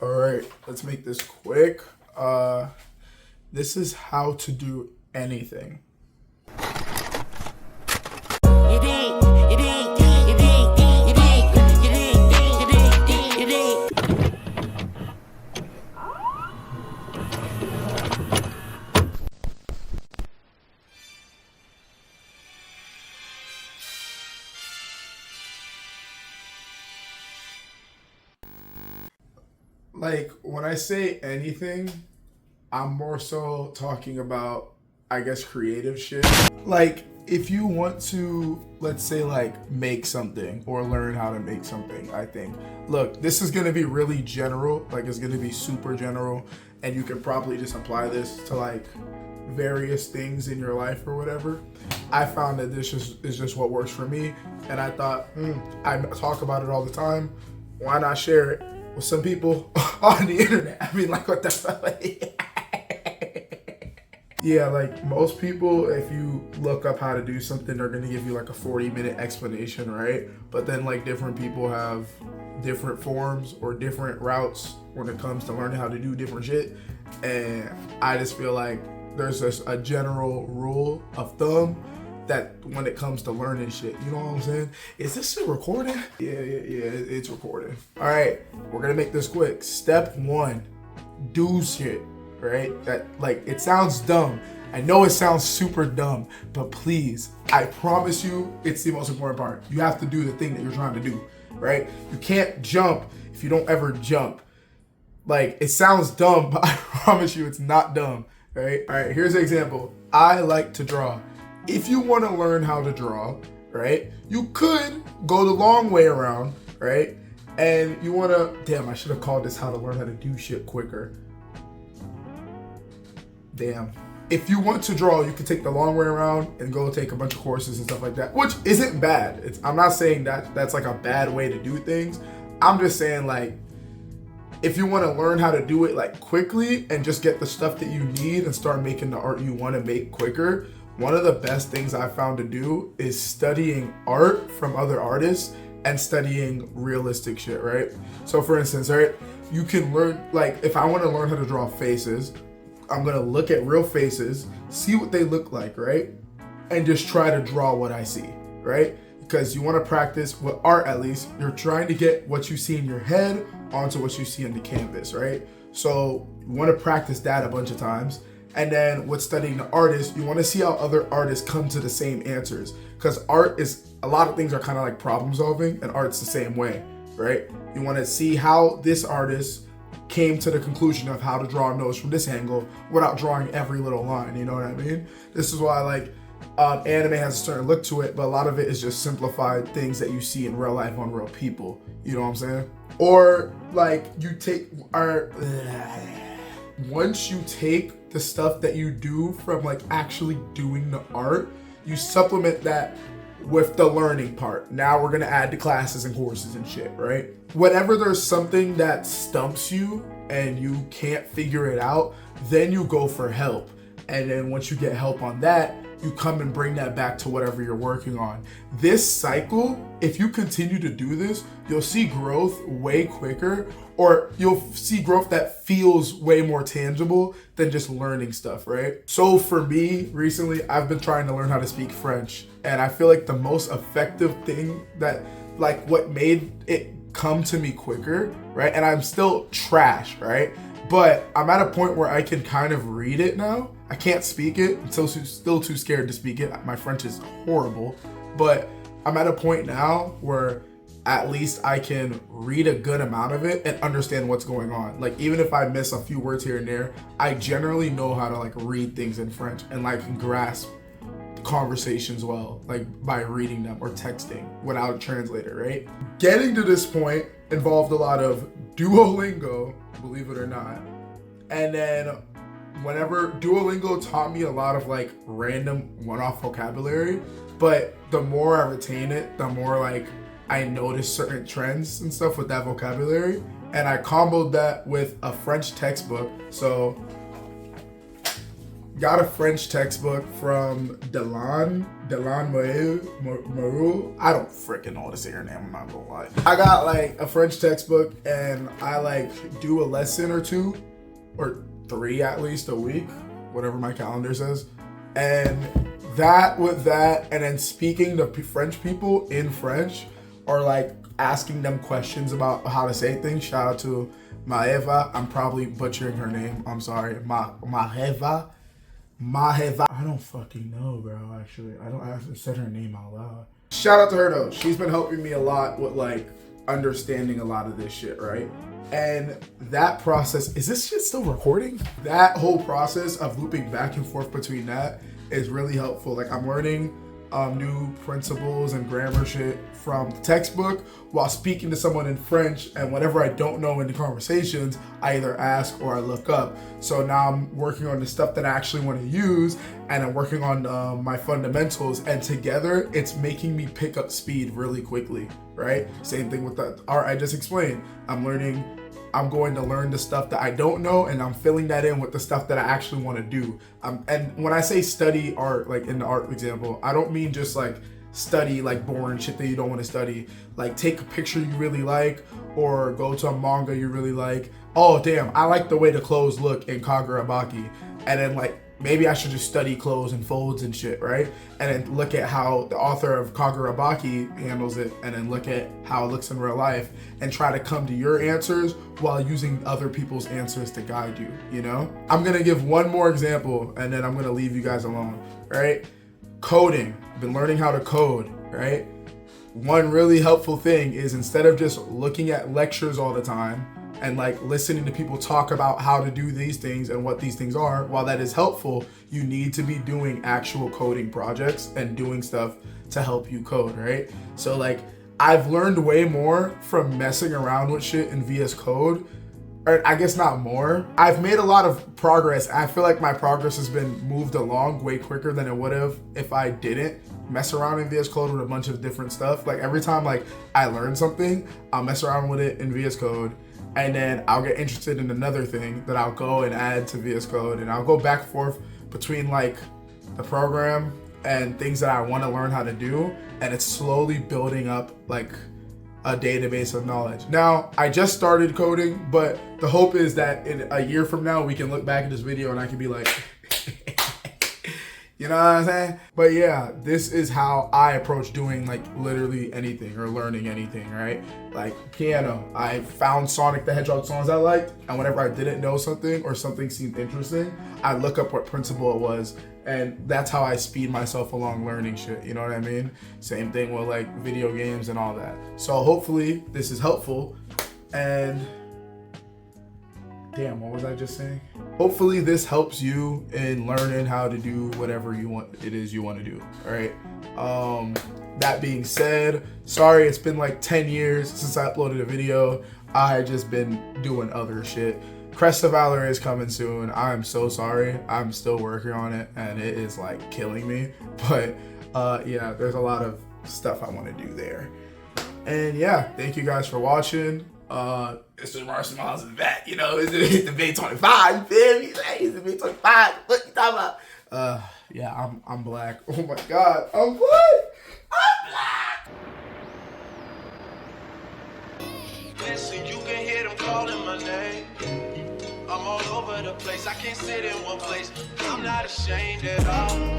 All right, let's make this quick. This is how to do anything. Like, when I say anything, I'm more so talking about, I guess, creative shit. Like, if you want to, let's say, like, make something or learn how to make something, I think. Look, this is gonna be really general, like, it's gonna be super general, and you can probably just apply this to, like, various things in your life or whatever. I found that this is just what works for me, and I thought, I talk about it all the time. Why not share it with some people on the internet? I mean, like, what the fuck? Yeah, like most people, if you look up how to do something, they're gonna give you like a 40-minute explanation, right? But then like different people have different forms or different routes when it comes to learning how to do different shit. And I just feel like there's just a general rule of thumb that when it comes to learning shit, you know what I'm saying? Is this shit recording? Yeah, it's recording. All right, we're gonna make this quick. Step one, do shit, right? That, like, it sounds dumb. I know it sounds super dumb, but please, I promise you, it's the most important part. You have to do the thing that you're trying to do, right? You can't jump if you don't ever jump. Like, it sounds dumb, but I promise you it's not dumb, right? All right, here's an example. I like to draw. If you want to learn how to draw, right, you could go the long way around, right? And you want to, damn, I should have called this how to learn how to do shit quicker. Damn. If you want to draw, you can take the long way around and go take a bunch of courses and stuff like that, which isn't bad. I'm not saying that that's like a bad way to do things. I'm just saying, like, if you want to learn how to do it like quickly and just get the stuff that you need and start making the art you want to make quicker, one of the best things I found to do is studying art from other artists and studying realistic shit, right? So for instance, right, you can learn, like, if I want to learn how to draw faces, I'm going to look at real faces, see what they look like, right? And just try to draw what I see, right? Because you want to practice, with art at least, you're trying to get what you see in your head onto what you see on the canvas, right? So you want to practice that a bunch of times. And then with studying the artist, you want to see how other artists come to the same answers. Because art is, a lot of things are kind of like problem solving, and art's the same way, right? You want to see how this artist came to the conclusion of how to draw a nose from this angle without drawing every little line, you know what I mean? This is why, like, anime has a certain look to it, but a lot of it is just simplified things that you see in real life on real people, you know what I'm saying? Or, like, you take once you take the stuff that you do from, like, actually doing the art, you supplement that with the learning part. Now we're gonna add the classes and courses and shit, right? Whenever there's something that stumps you and you can't figure it out, then you go for help. And then once you get help on that, you come and bring that back to whatever you're working on. This cycle, if you continue to do this, you'll see growth way quicker, or you'll see growth that feels way more tangible than just learning stuff, right? So for me, recently, I've been trying to learn how to speak French, and I feel like the most effective thing that, like, what made it come to me quicker, right? And I'm still trash, right? But I'm at a point where I can kind of read it now. I can't speak it. I'm still too scared to speak it. My French is horrible. But I'm at a point now where at least I can read a good amount of it and understand what's going on. Like, even if I miss a few words here and there, I generally know how to, like, read things in French and, like, grasp conversations well, like, by reading them or texting without a translator, right? Getting to this point involved a lot of Duolingo, believe it or not. And then whenever Duolingo taught me a lot of, like, random one-off vocabulary, but the more I retain it, the more, like, I notice certain trends and stuff with that vocabulary. And I comboed that with a French textbook. So got a French textbook from Delan Marou. I don't freaking know how to say her name, I'm not gonna lie. I got like a French textbook and I like do a lesson or 2 or 3 at least a week, whatever my calendar says. And that with that, and then speaking to French people in French, or like asking them questions about how to say things. Shout out to Maeva. I'm probably butchering her name. I'm sorry. Maheva. I don't fucking know, bro, actually. I haven't said her name out loud. Shout out to her though. She's been helping me a lot with like understanding a lot of this shit, right? And that process, is this shit still recording? That whole process of looping back and forth between that is really helpful. Like I'm learning new principles and grammar shit from the textbook while speaking to someone in French, and whatever I don't know in the conversations, I either ask or I look up. So now I'm working on the stuff that I actually want to use, and I'm working on my fundamentals, and together it's making me pick up speed really quickly, right? Same thing with the art I just explained. I'm going to learn the stuff that I don't know, and I'm filling that in with the stuff that I actually want to do. And when I say study art, like in the art example, I don't mean just like study like boring shit that you don't want to study. Like take a picture you really like, or go to a manga you really like. Oh damn, I like the way the clothes look in Kagurabaki. And then like, maybe I should just study clothes and folds and shit, right? And then look at how the author of Kagurabaki handles it, and then look at how it looks in real life, and try to come to your answers while using other people's answers to guide you, you know? I'm gonna give one more example, and then I'm gonna leave you guys alone, right? Coding. I've been learning how to code, right? One really helpful thing is, instead of just looking at lectures all the time, and like listening to people talk about how to do these things and what these things are, while that is helpful, you need to be doing actual coding projects and doing stuff to help you code, right? So like, I've learned way more from messing around with shit in VS Code, or I guess not more. I've made a lot of progress. I feel like my progress has been moved along way quicker than it would have if I didn't mess around in VS Code with a bunch of different stuff. Like every time like I learn something, I'll mess around with it in VS Code, and then I'll get interested in another thing that I'll go and add to VS Code, and I'll go back and forth between like the program and things that I want to learn how to do, and it's slowly building up like a database of knowledge. Now, I just started coding, but the hope is that in a year from now, we can look back at this video and I can be like, you know what I'm saying? But yeah, this is how I approach doing like literally anything or learning anything, right? Like piano, I found Sonic the Hedgehog songs I liked, and whenever I didn't know something or something seemed interesting, I look up what principle it was, and that's how I speed myself along learning shit, you know what I mean? Same thing with like video games and all that. So hopefully this is helpful, and damn, what was I just saying? Hopefully this helps you in learning how to do whatever you want to do, all right? That being said, sorry it's been like 10 years since I uploaded a video. I just been doing other shit. Crest of Valor is coming soon. I'm so sorry. I'm still working on it, and it is like killing me. But yeah, there's a lot of stuff I want to do there. And yeah, thank you guys for watching. This is Marcel Miles is back, you know, it's the Big 25, you feel me? Like, it's the Big 25, what you talking about? Yeah, I'm black. Oh my God, I'm black! I'm black! Listen, you can hear them calling my name. I'm all over the place, I can't sit in one place. I'm not ashamed at all.